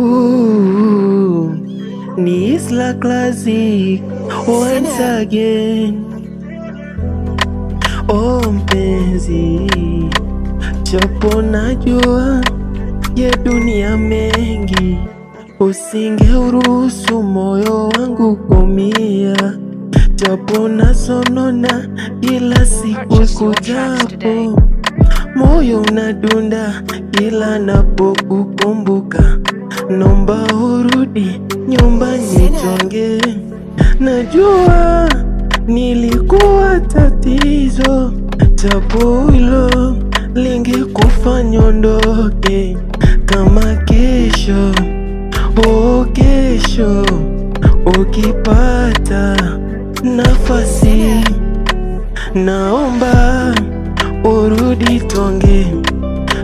Ooh, ni Isla Classic once again. Oh mpenzi, japo najua ya dunia mengi, usingeuruhusu moyo wangu kumia, japo nasonona kila siku kujapo, moyo unadunda kila napokukumbuka. Nomba urudi nyumbani tonge, najua nilikuwa tatizo, japo hilo lingekufanya ondoke. Kama kesho, oh kesho, ukipata nafasi, naomba urudi tonge,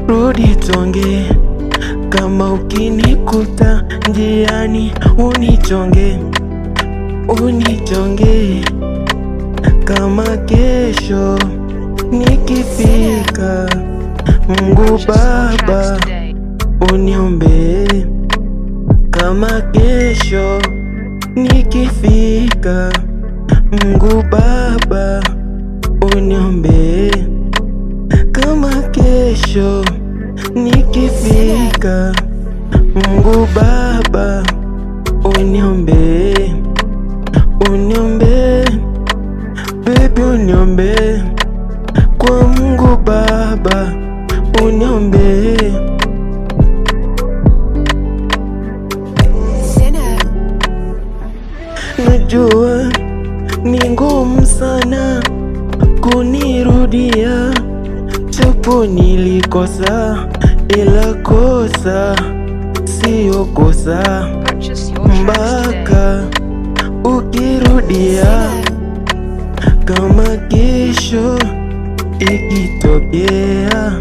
rudi tonge. Kama ukinikuta njiani unichonge, unichonge. Kama kesho nikifika, Mungu Baba uniombe. Kama kesho nikifika, Mungu Baba uniombe. Kama kesho nikifika, Mungu Baba uniombe, uniombe, baby uniombe, kwa Mungu Baba uniombe. Najua ni ngumu sana kunirudia, japo nilikosa, ila kosa sio kosa mpaka ukirudia. Kama kesho ikitokea,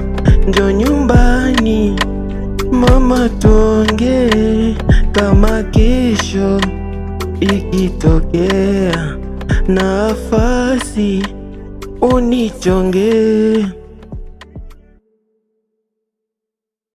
njo nyumbani mama tuonge. Kama kesho ikitokea, nafasi unichonge.